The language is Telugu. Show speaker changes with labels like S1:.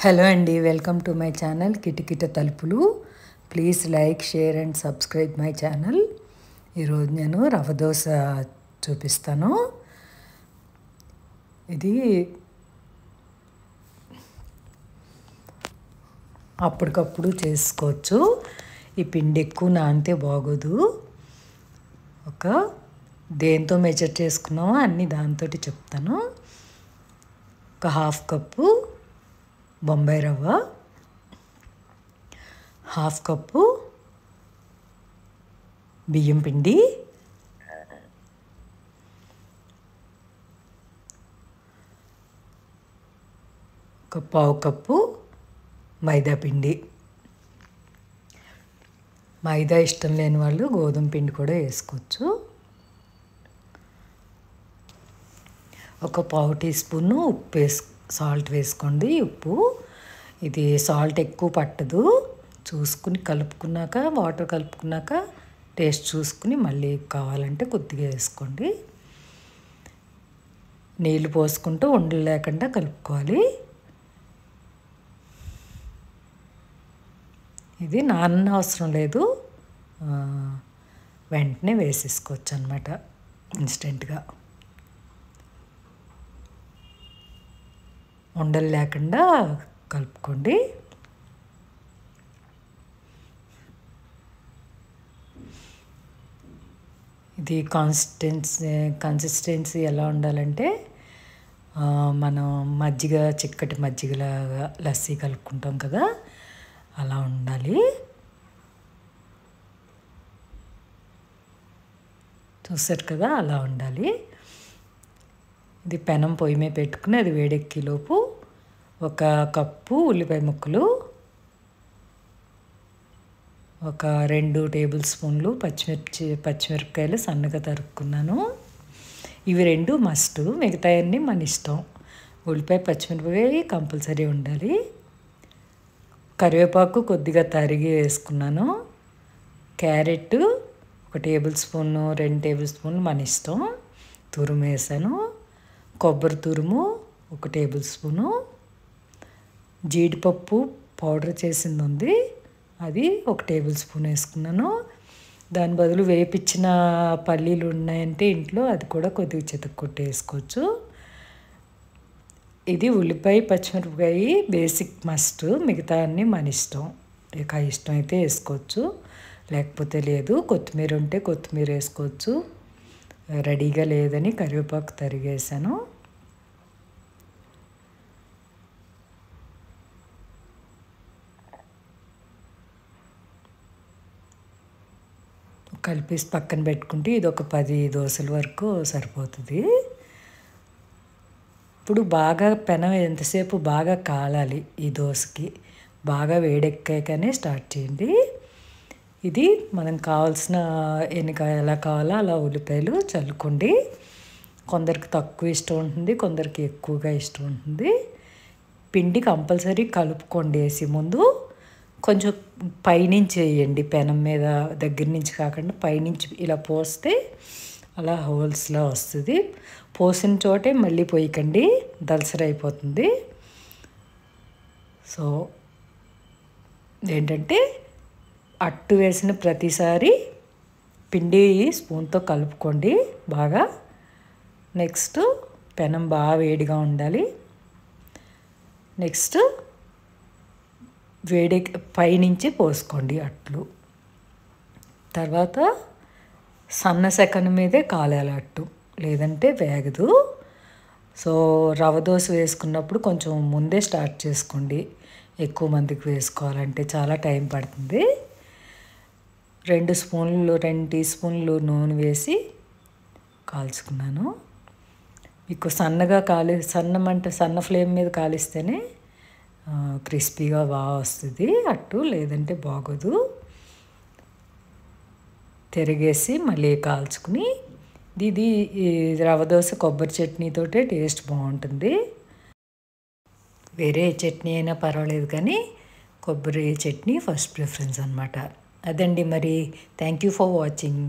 S1: హలో అండి, వెల్కమ్ టు మై ఛానల్ కిటకిట తలుపులు. Please like, share and subscribe my channel. ఈరోజు నేను రవ్వ దోశ చూపిస్తాను. ఇది అప్పటికప్పుడు చేసుకోవచ్చు. ఈ పిండి ఎక్కువ నానితే బాగోదు. దేంతో మెజర్ చేసుకున్నామో అన్నీ దాంతో చెప్తాను. ఒక హాఫ్ కప్పు బొంబాయి రవ్వ, హాఫ్ కప్పు బియ్యం పిండి, ఒక పావు కప్పు మైదా పిండి. మైదా ఇష్టం లేని వాళ్ళు గోధుమ పిండి కూడా వేసుకోవచ్చు. ఒక పావు టీ స్పూను సాల్ట్ వేసుకోండి. ఉప్పు, ఇది సాల్ట్ ఎక్కువ పట్టదు. చూసుకుని కలుపుకున్నాక, వాటర్ కలుపుకున్నాక టేస్ట్ చూసుకుని మళ్ళీ కావాలంటే కొద్దిగా వేసుకోండి. నీళ్ళు పోసుకుంటూ ఉండలు లేకుండా కలుపుకోవాలి. ఇది నాన్న అవసరం లేదు, వెంటనే వేసేసుకోవచ్చు అన్నమాట, ఇన్స్టెంట్గా. ఉండలు లేకుండా కలుపుకోండి. ఇది కన్సిస్టెన్సీ ఎలా ఉండాలంటే, మనం చిక్కటి మజ్జిగలాగా లస్సీ కలుపుకుంటాం కదా, అలా ఉండాలి. చూసారు కదా, అలా ఉండాలి. ఇది పెనం పొయ్యి మీద పెట్టుకుని అది వేడెక్కేలోపు ఒక కప్పు ఉల్లిపాయ ముక్కలు, ఒక 2 టేబుల్ స్పూన్లు పచ్చిమిరపకాయలు సన్నగా తరుక్కున్నాను. ఇవి 2 మస్ట్, మిగతాయన్నీ మన ఇష్టం. ఉల్లిపాయ, పచ్చిమిరపకాయ కంపల్సరీ ఉండాలి. కరివేపాకు కొద్దిగా తరిగి వేసుకున్నాను. క్యారెట్ 1 టేబుల్ స్పూను, 2 టేబుల్ స్పూన్లు మన ఇష్టం, తురుము వేసాను. కొబ్బరి తురుము 1 టేబుల్ స్పూను. జీడిపప్పు పౌడర్ చేసింది ఉంది, అది 1 టేబుల్ స్పూన్ వేసుకున్నాను. దాని బదులు వేపించిన పల్లీలు ఉన్నాయంటే ఇంట్లో, అది కూడా కొద్దిగా చితక్కొట్టి వేసుకోవచ్చు. ఇది ఉల్లిపాయ, పచ్చిమిరపకాయ బేసిక్ మస్ట్, మిగతా అన్నీ మన ఇష్టం. ఇక ఇష్టం అయితే వేసుకోవచ్చు, లేకపోతే లేదు. కొత్తిమీర ఉంటే కొత్తిమీర వేసుకోవచ్చు. రెడీగా లేదని కరివేపాకు తరిగేసాను. కలిపేసి పక్కన పెట్టుకుంటే ఇది ఒక 10 దోశల వరకు సరిపోతుంది. ఇప్పుడు బాగా పెనం ఎంతసేపు బాగా కాలాలి. ఈ దోశకి బాగా వేడెక్కాకనే స్టార్ట్ చేయండి. ఇది మనం కావాల్సిన ఎలా కావాలో అలా ఉల్లిపాయలు చల్లుకోండి. కొందరికి తక్కువ ఇష్టం ఉంటుంది, కొందరికి ఎక్కువగా ఇష్టం ఉంటుంది. పిండి కంపల్సరీ కలుపుకోండి. వేసి ముందు కొంచెం పైనుంచి వేయండి, పెనం మీద దగ్గర నుంచి కాకుండా పైనుంచి ఇలా పోస్తే అలా హోల్స్లా వస్తుంది. పోసిన చోటే మళ్ళీ పోయకండి, దలసరైపోతుంది. సో ఏంటంటే, అట్టు వేసిన ప్రతిసారి పిండి స్పూన్తో కలుపుకోండి బాగా. నెక్స్ట్ పెనం బాగా వేడిగా ఉండాలి. నెక్స్ట్ పైనుంచి పోసుకోండి అట్లు. తర్వాత సన్న సెకను మీదే కాలాలి అట్టు, లేదంటే వేగదు. సో రవ్వ దోశ వేసుకున్నప్పుడు కొంచెం ముందే స్టార్ట్ చేసుకోండి. ఎక్కువ మందికి వేసుకోవాలంటే చాలా టైం పడుతుంది. 2 టీ స్పూన్లు నూనె వేసి కాల్చుకున్నాను. మీకు సన్న ఫ్లేమ్ మీద కాలిస్తేనే క్రిస్పీగా బాగా వస్తుంది అట్టు, లేదంటే బాగోదు. తిరిగేసి మళ్ళీ కాల్చుకుని, ఇది రవ్వ దోశ కొబ్బరి చట్నీతోటే టేస్ట్ బాగుంటుంది. వేరే చట్నీ అయినా పర్వాలేదు, కానీ కొబ్బరి చట్నీ ఫస్ట్ ప్రిఫరెన్స్ అన్నమాట. అదండి మరి. Thank you for watching.